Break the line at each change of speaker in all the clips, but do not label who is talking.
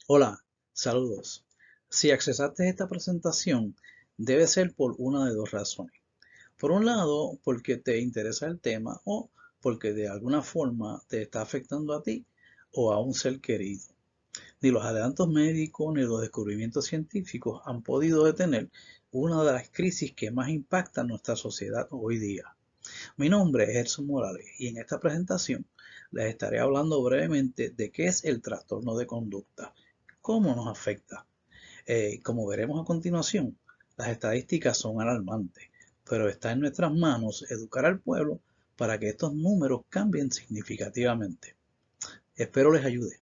Hola, saludos. Si accesaste a esta presentación, debe ser por una de dos razones. Por un lado, porque te interesa el tema o porque de alguna forma te está afectando a ti o a un ser querido. Ni los adelantos médicos ni los descubrimientos científicos han podido detener una de las crisis que más impactan nuestra sociedad hoy día. Mi nombre es Gerson Morales y en esta presentación les estaré hablando brevemente de qué es el trastorno de conducta, cómo nos afecta. Como veremos a continuación, las estadísticas son alarmantes, pero está en nuestras manos educar al pueblo para que estos números cambien significativamente. Espero les ayude.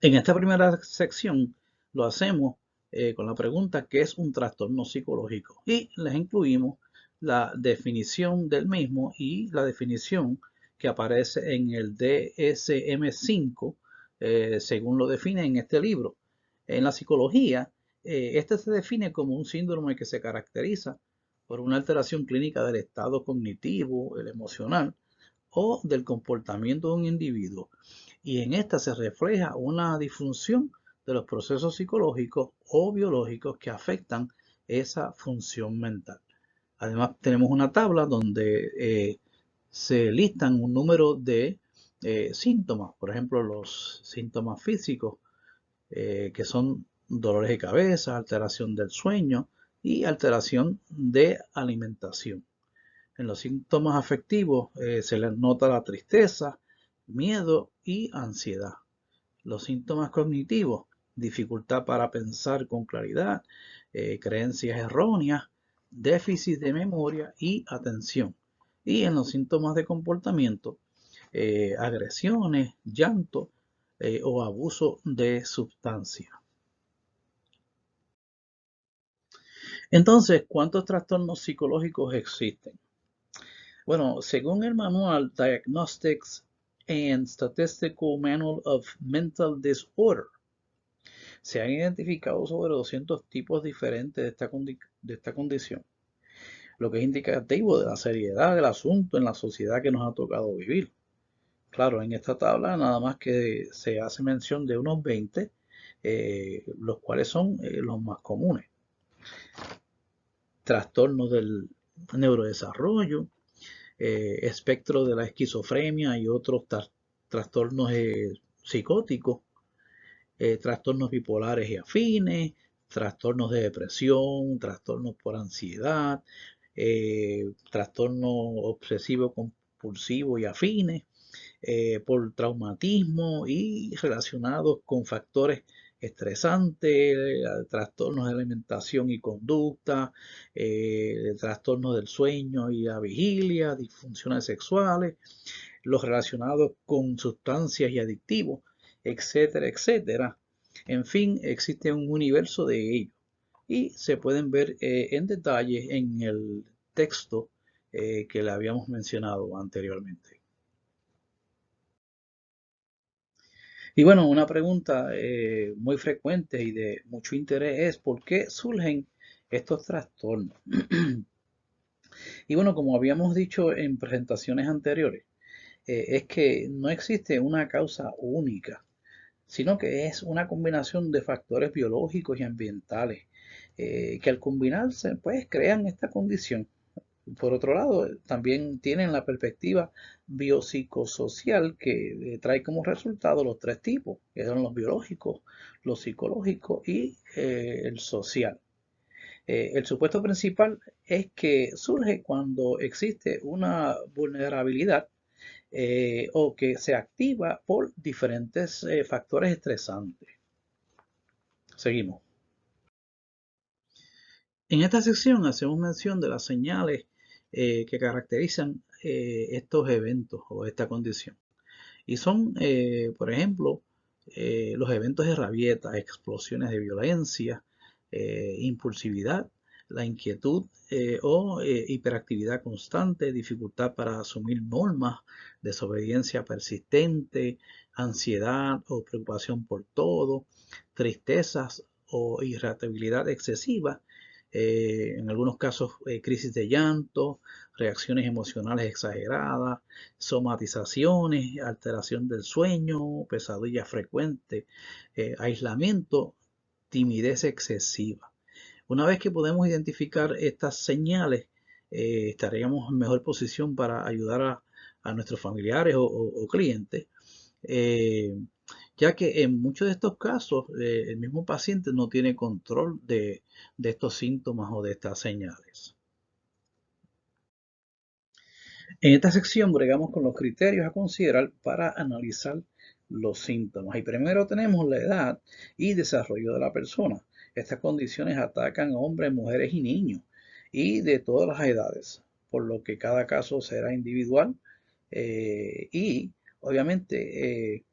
En esta primera sección lo hacemos con la pregunta ¿qué es un trastorno psicológico? Y les incluimos la definición del mismo y la definición que aparece en el DSM-5, según lo define en este libro. En la psicología, este se define como un síndrome que se caracteriza por una alteración clínica del estado cognitivo, el emocional o del comportamiento de un individuo, y en esta se refleja una disfunción de los procesos psicológicos o biológicos que afectan esa función mental. Además, tenemos una tabla donde se listan un número de síntomas, por ejemplo, los síntomas físicos, que son dolores de cabeza, alteración del sueño y alteración de alimentación. En los síntomas afectivos se les nota la tristeza, miedo y ansiedad. Los síntomas cognitivos, dificultad para pensar con claridad, creencias erróneas, déficit de memoria y atención. Y en los síntomas de comportamiento, agresiones, llanto o abuso de sustancia. Entonces, ¿cuántos trastornos psicológicos existen? Bueno, según el manual Diagnostics and Statistical Manual of Mental Disorder, se han identificado sobre 200 tipos diferentes de esta condición, lo que es indicativo de la seriedad del asunto en la sociedad que nos ha tocado vivir. Claro, en esta tabla nada más que se hace mención de unos 20, los cuales son los más comunes. Trastornos del neurodesarrollo, espectro de la esquizofrenia y otros trastornos psicóticos, trastornos bipolares y afines, trastornos de depresión, trastornos por ansiedad, trastorno obsesivo compulsivo y afines, por traumatismo y relacionados con factores estresantes, trastornos de alimentación y conducta, trastornos del sueño y la vigilia, disfunciones sexuales, los relacionados con sustancias y adictivos, etcétera, etcétera. En fin, existe un universo de ellos y se pueden ver en detalle en el texto que le habíamos mencionado anteriormente. Y bueno, una pregunta muy frecuente y de mucho interés es ¿por qué surgen estos trastornos? Y bueno, como habíamos dicho en presentaciones anteriores, es que no existe una causa única, sino que es una combinación de factores biológicos y ambientales que al combinarse pues crean esta condición. Por otro lado, también tienen la perspectiva biopsicosocial que trae como resultado los tres tipos, que son los biológicos, los psicológicos y el social. El supuesto principal es que surge cuando existe una vulnerabilidad o que se activa por diferentes factores estresantes. Seguimos. En esta sección hacemos mención de las señales que caracterizan estos eventos o esta condición. Y son, por ejemplo, los eventos de rabieta, explosiones de violencia, impulsividad, la inquietud o hiperactividad constante, dificultad para asumir normas, desobediencia persistente, ansiedad o preocupación por todo, tristezas o irritabilidad excesiva, en algunos casos crisis de llanto, reacciones emocionales exageradas, somatizaciones, alteración del sueño, pesadillas frecuentes, aislamiento, timidez excesiva. Una vez que podemos identificar estas señales, estaríamos en mejor posición para ayudar a nuestros familiares o clientes, ya que en muchos de estos casos el mismo paciente no tiene control de estos síntomas o de estas señales. En esta sección bregamos con los criterios a considerar para analizar los síntomas. Y primero tenemos la edad y desarrollo de la persona. Estas condiciones atacan a hombres, mujeres y niños y de todas las edades, por lo que cada caso será individual y obviamente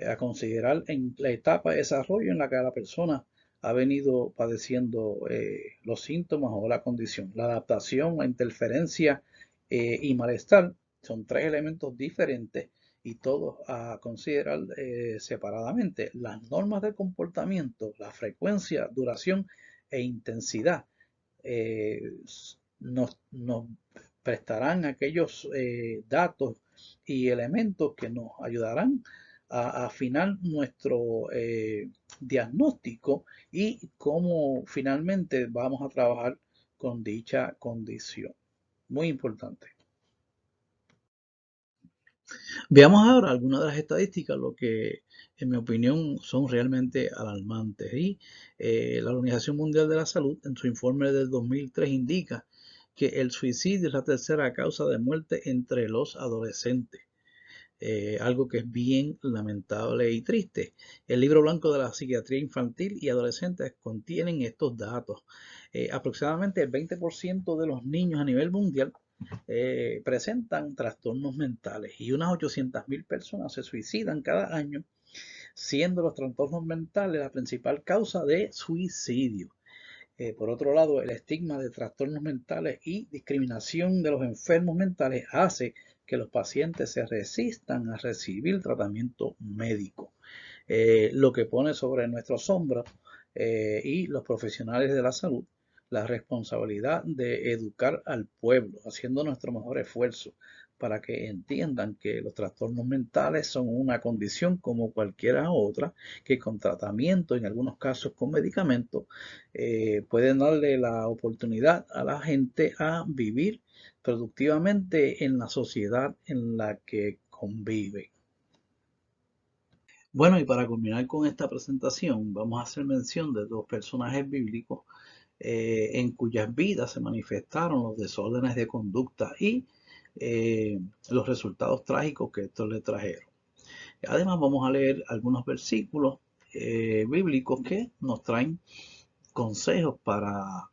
a considerar en la etapa de desarrollo en la que la persona ha venido padeciendo los síntomas o la condición. La adaptación, la interferencia y malestar son tres elementos diferentes y todos a considerar separadamente. Las normas de comportamiento, la frecuencia, duración e intensidad nos prestarán aquellos datos y elementos que nos ayudarán a afinar nuestro diagnóstico y cómo finalmente vamos a trabajar con dicha condición. Muy importante. Veamos ahora algunas de las estadísticas, lo que en mi opinión son realmente alarmantes. Y la Organización Mundial de la Salud, en su informe del 2003, indica que el suicidio es la tercera causa de muerte entre los adolescentes. Algo que es bien lamentable y triste. El libro blanco de la psiquiatría infantil y adolescentes contienen estos datos. Aproximadamente el 20% de los niños a nivel mundial presentan trastornos mentales y unas 800.000 personas se suicidan cada año, siendo los trastornos mentales la principal causa de suicidio. Por otro lado, el estigma de trastornos mentales y discriminación de los enfermos mentales hace que los pacientes se resistan a recibir tratamiento médico, lo que pone sobre nuestros hombros y los profesionales de la salud la responsabilidad de educar al pueblo, haciendo nuestro mejor esfuerzo para que entiendan que los trastornos mentales son una condición como cualquiera otra, que con tratamiento, en algunos casos con medicamentos, pueden darle la oportunidad a la gente a vivir productivamente en la sociedad en la que convive. Bueno, y para culminar con esta presentación, vamos a hacer mención de dos personajes bíblicos en cuyas vidas se manifestaron los desórdenes de conducta y los resultados trágicos que estos le trajeron. Además, vamos a leer algunos versículos bíblicos que nos traen consejos para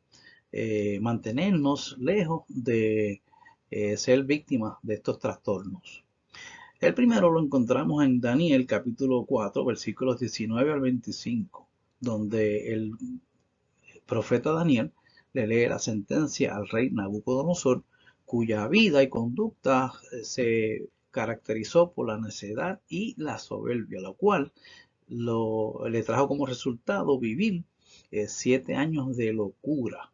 mantenernos lejos de ser víctimas de estos trastornos. El primero lo encontramos en Daniel capítulo 4, versículos 19 al 25, donde el profeta Daniel le lee la sentencia al rey Nabucodonosor, cuya vida y conducta se caracterizó por la necedad y la soberbia, lo cual le trajo como resultado vivir 7 años de locura,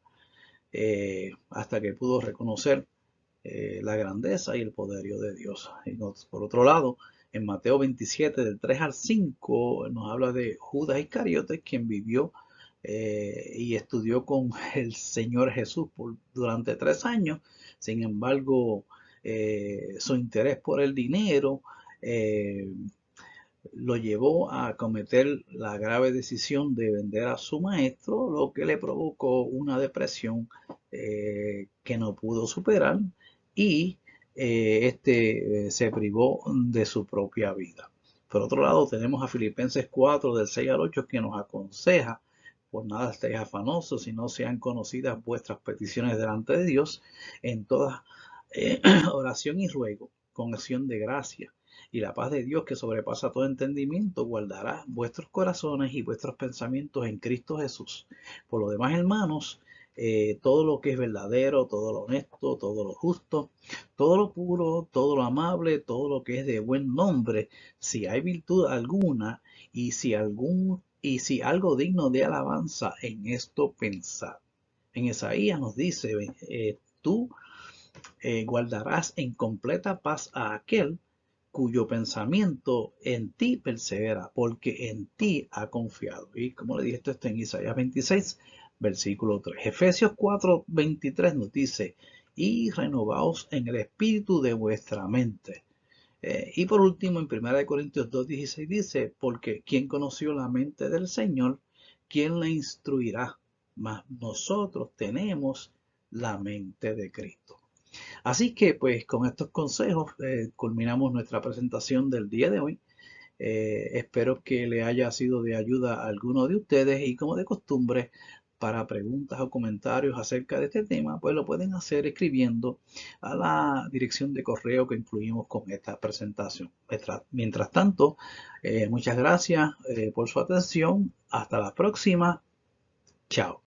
hasta que pudo reconocer la grandeza y el poderío de Dios. Y por otro lado, en Mateo 27, del 3 al 5, nos habla de Judas Iscariote, quien vivió y estudió con el Señor Jesús durante 3 años. Sin embargo, su interés por el dinero lo llevó a cometer la grave decisión de vender a su maestro, lo que le provocó una depresión que no pudo superar y se privó de su propia vida. Por otro lado, tenemos a Filipenses 4, del 6 al 8, que nos aconseja: por nada estéis afanosos, si no sean conocidas vuestras peticiones delante de Dios, en toda oración y ruego, con acción de gracia. Y la paz de Dios, que sobrepasa todo entendimiento, guardará vuestros corazones y vuestros pensamientos en Cristo Jesús. Por lo demás, hermanos, todo lo que es verdadero, todo lo honesto, todo lo justo, todo lo puro, todo lo amable, todo lo que es de buen nombre, si hay virtud alguna y si algo digno de alabanza, en esto pensad. En Isaías nos dice, tú guardarás en completa paz a aquel cuyo pensamiento en ti persevera, porque en ti ha confiado. Y como le dije, esto está en Isaías 26, versículo 3. Efesios 4, 23 nos dice, y renovaos en el espíritu de vuestra mente. Y por último, en 1 Corintios 2, 16 dice, porque ¿quién conoció la mente del Señor? ¿Quién le instruirá? Mas nosotros tenemos la mente de Cristo. Así que pues con estos consejos culminamos nuestra presentación del día de hoy. Espero que le haya sido de ayuda a alguno de ustedes y como de costumbre, para preguntas o comentarios acerca de este tema, pues lo pueden hacer escribiendo a la dirección de correo que incluimos con esta presentación. Mientras tanto, muchas gracias por su atención. Hasta la próxima. Chao.